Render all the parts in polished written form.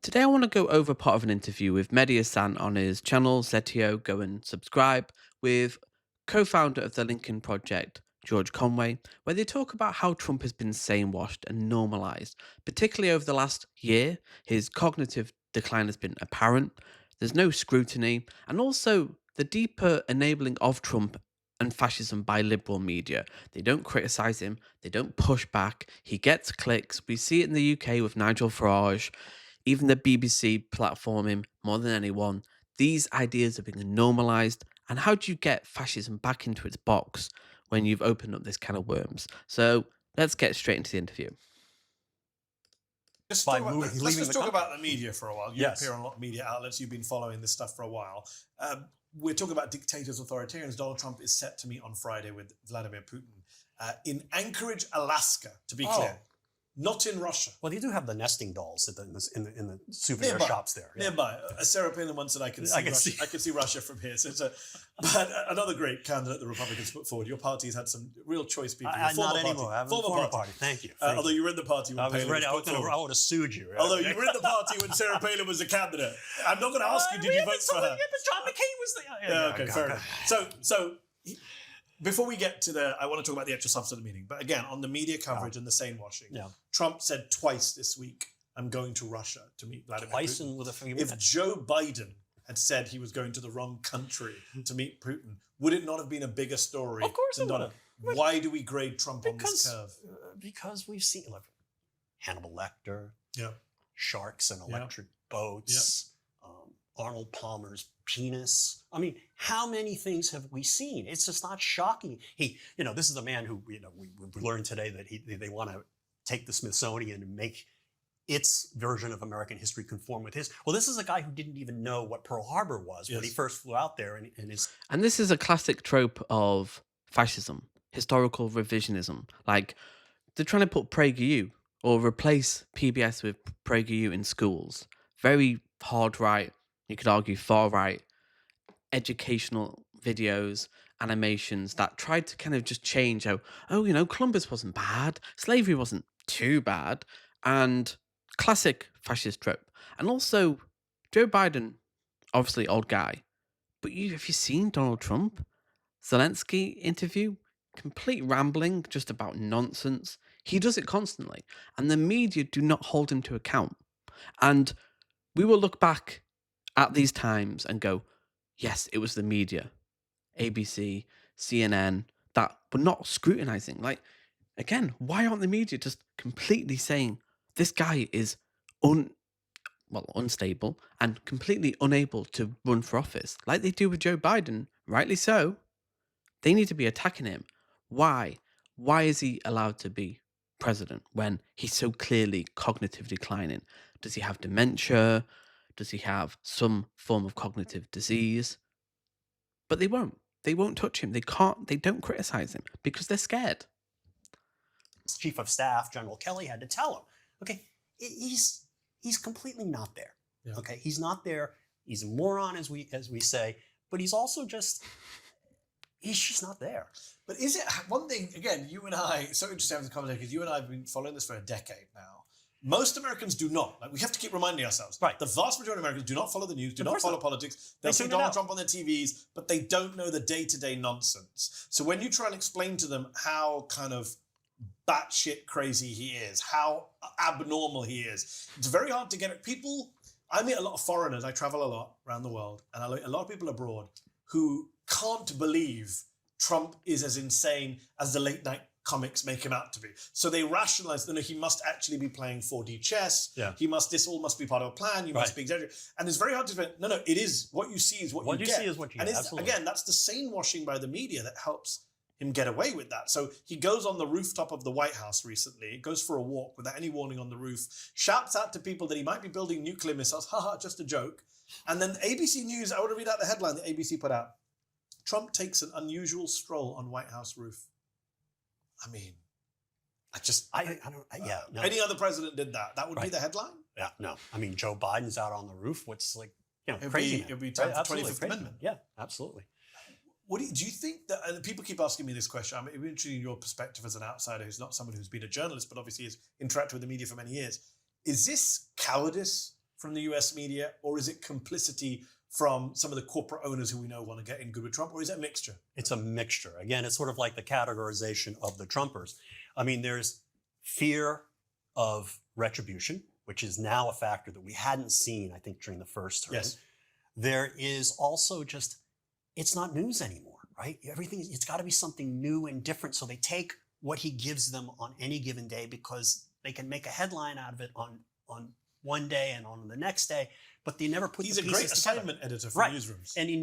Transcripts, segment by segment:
Today, I want to go over part of an interview with Mehdi Hasan on his channel, Zetio. Go and subscribe, with co founder of the Lincoln Project, George Conway, where they talk about how Trump has been sane-washed and normalised. Particularly over the last year, his cognitive decline has been apparent. There's no scrutiny, and also the deeper enabling of Trump and fascism by liberal media. They don't criticise him, they don't push back. He gets clicks. We see it in the UK with Nigel Farage. Even the BBC platform him more than anyone. These ideas are being normalised. And how do you get fascism back into its box when you've opened up this can of worms? So let's get straight into the interview. Let's just talk about the media for a while. You Yes. appear on a lot of media outlets. You've been following this stuff for a while. We're talking about dictators, authoritarians. Donald Trump is set to meet on Friday with Vladimir Putin in Anchorage, Alaska, to be clear. Not in Russia. Well, they do have the nesting dolls in the souvenir Nearby. shops there. Yeah. Nearby. Sarah Palin once said, I can see Russia from here. But another great candidate the Republicans put forward. Your party's had some real choice people. Not anymore. I have a former party. Thank you. Although you were in the party when I was Palin ready. was put forward. I would have sued you. Although you were in the party when Sarah Palin was a candidate. I'm not going to ask you, did you vote for her? Yeah, but John McCain was there. Yeah, okay, fair enough. So before we get to I want to talk about the actual substance of the meeting. But again, on the media coverage and the sane-washing, Trump said twice this week, I'm going to Russia to meet Vladimir Twice Putin. and with a few If minutes. Joe Biden had said he was going to the wrong country to meet Putin, would it not have been a bigger story? Of course than it would have. Why do we grade Trump on this curve? Because we've seen Hannibal Lecter, Yeah. sharks and electric boats, Arnold Palmer's penis. I mean, how many things have we seen? It's just not shocking. This is a man who, we learned today that they want to take the Smithsonian and make its version of American history conform with his. Well, this is a guy who didn't even know what Pearl Harbor was when he first flew out there. And this is a classic trope of fascism, historical revisionism. Like, they're trying to put PragerU or replace PBS with PragerU in schools. Very hard right, you could argue far right, educational videos, animations that tried to kind of just change Columbus wasn't bad, slavery wasn't too bad, and classic fascist trope. And also, Joe Biden, obviously old guy, but have you seen Donald Trump? Zelensky interview? Complete rambling, just about nonsense. He does it constantly, and the media do not hold him to account. And we will look back at these times and go, yes, it was the media, ABC, CNN, that were not scrutinizing. Like, again, why aren't the media just completely saying this guy is unstable and completely unable to run for office, like they do with Joe Biden, rightly so? They need to be attacking him. Why? Why is he allowed to be president when he's so clearly cognitive declining? Does he have dementia? Does he have some form of cognitive disease? But they won't. They won't touch him. They can't. They don't criticize him because they're scared. Chief of Staff General Kelly had to tell him, okay, he's completely not there. Yeah. Okay, he's not there. He's a moron, as we say, but he's also he's just not there. But is it one thing, again, you and I, so interesting having this conversation because you and I have been following this for a decade now. Most Americans do not. Like, we have to keep reminding ourselves. Right. The vast majority of Americans do not follow the news, do Of not course follow not. politics. They They'll see tune it Donald out. Trump on their TVs, but they don't know the day-to-day nonsense. So when you try and explain to them how kind of batshit crazy he is, how abnormal he is, it's very hard to get it. I meet a lot of foreigners. I travel a lot around the world, and I meet a lot of people abroad who can't believe Trump is as insane as the late night comics make him out to be. So they rationalize, he must actually be playing 4D chess. Yeah. This all must be part of a plan. You must be exaggerating. And it's very hard to explain, it is, what you see is what you get. What you see is what you get, absolutely. Again, that's the sane-washing by the media that helps him get away with that. So he goes on the rooftop of the White House recently, goes for a walk without any warning on the roof, shouts out to people that he might be building nuclear missiles, haha, just a joke. And then ABC News, I want to read out the headline that ABC put out. Trump takes an unusual stroll on White House roof. I mean, No. Any other president did that. That would be the headline? Yeah, no. I mean, Joe Biden's out on the roof. What's It'd crazy? It'd be time for Absolutely, 25th crazy Amendment. man. Yeah, absolutely. Do you think that, and people keep asking me this question, I'm interested in your perspective as an outsider who's not someone who's been a journalist, but obviously has interacted with the media for many years. Is this cowardice from the US media, or is it complicity from some of the corporate owners who we know want to get in good with Trump, or is it a mixture? It's a mixture. Again, it's sort of like the categorization of the Trumpers. I mean, there's fear of retribution, which is now a factor that we hadn't seen, I think, during the first term. Yes. There is also just, it's not news anymore, right? Everything, it's got to be something new and different. So they take what he gives them on any given day because they can make a headline out of it on one day and on the next day, but they never put He's the a pieces great together. assignment editor for Right. newsrooms. And they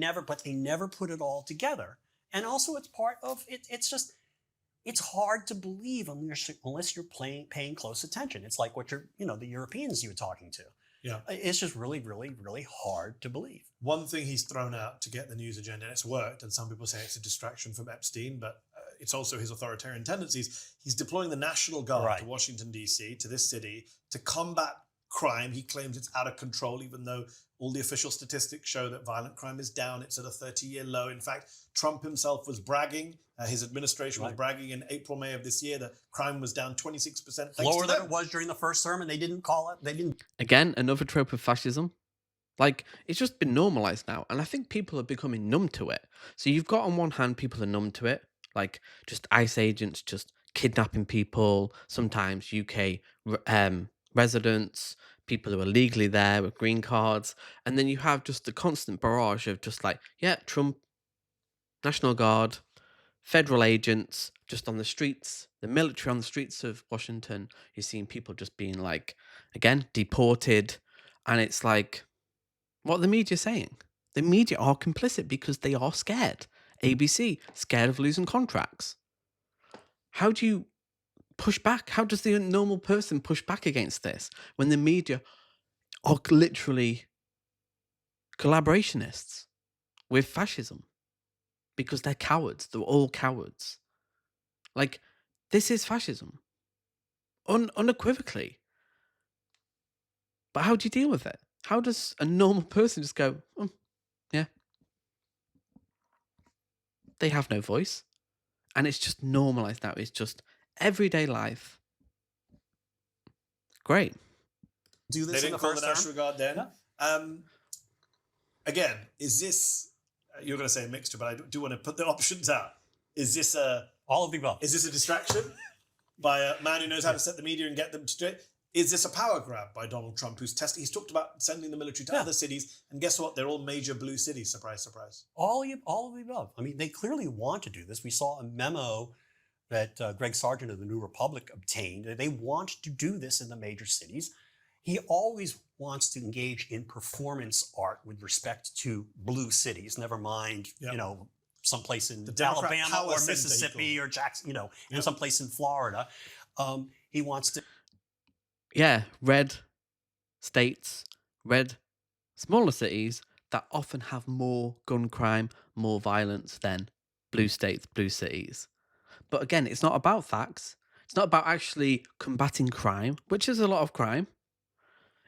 never put it all together. And also it's part of it. It's just, it's hard to believe unless you're paying close attention. It's like what the Europeans you were talking to. Yeah. It's just really, really, really hard to believe. One thing he's thrown out to get the news agenda, and it's worked, and some people say it's a distraction from Epstein, but it's also his authoritarian tendencies. He's deploying the National Guard to Washington, D.C., to this city, to combat crime. He claims it's out of control, even though all the official statistics show that violent crime is down. It's at a 30-year low. In fact, Trump himself was bragging, his administration was bragging in April, May of this year that crime was down 26%. Lower than it was during the first term, and they didn't call it. Again, another trope of fascism. Like, it's just been normalized now, and I think people are becoming numb to it. So you've got on one hand, people are numb to it, like just ICE agents just kidnapping people, sometimes UK residents, people who are legally there with green cards, and then you have just the constant barrage of just like, yeah, Trump, National Guard, federal agents just on the streets, the military on the streets of Washington. You're seeing people just being like, again, deported, and it's like, what are the media saying? The media are complicit because they are scared. ABC, scared of losing contracts. How do you push back? How does the normal person push back against this when the media are literally collaborationists with fascism? Because they're cowards. They're all cowards. Like, this is fascism. Unequivocally. But how do you deal with it? How does a normal person just go, yeah. They have no voice. And it's just normalized now. It's just everyday life. Great. Do this They in the didn't call first the term. National Guard then. Again, is this, you're going to say a mixture, but I do want to put the options out. Is this all of the above? Is this a distraction by a man who knows how to set the media and get them to do it? Is this a power grab by Donald Trump, who's testing? He's talked about sending the military to other cities, and guess what? They're all major blue cities. Surprise, surprise. All of the above. I mean, they clearly want to do this. We saw a memo that Greg Sargent of the New Republic obtained. They want to do this in the major cities. He always wants to engage in performance art with respect to blue cities, never mind, someplace in Alabama or Mississippi or Jackson, and someplace in Florida. He wants to. Yeah, red states, red smaller cities that often have more gun crime, more violence than blue states, blue cities. But again, it's not about facts. It's not about actually combating crime, which is a lot of crime.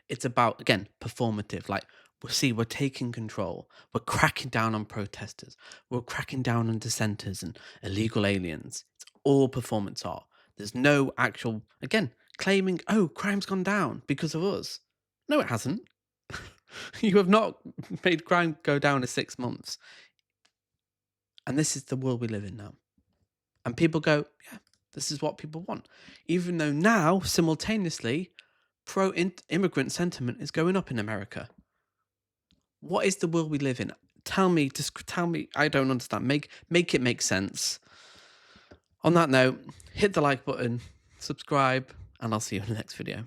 It's about, again, performative. Like, we're taking control. We're cracking down on protesters. We're cracking down on dissenters and illegal aliens. It's all performance art. There's no actual, again, claiming, oh, crime's gone down because of us. No, it hasn't. You have not made crime go down in 6 months. And this is the world we live in now. And people go, yeah, this is what people want. Even though now, simultaneously, pro-immigrant sentiment is going up in America. What is the world we live in? Tell me, I don't understand. Make it make sense. On that note, hit the like button, subscribe, and I'll see you in the next video.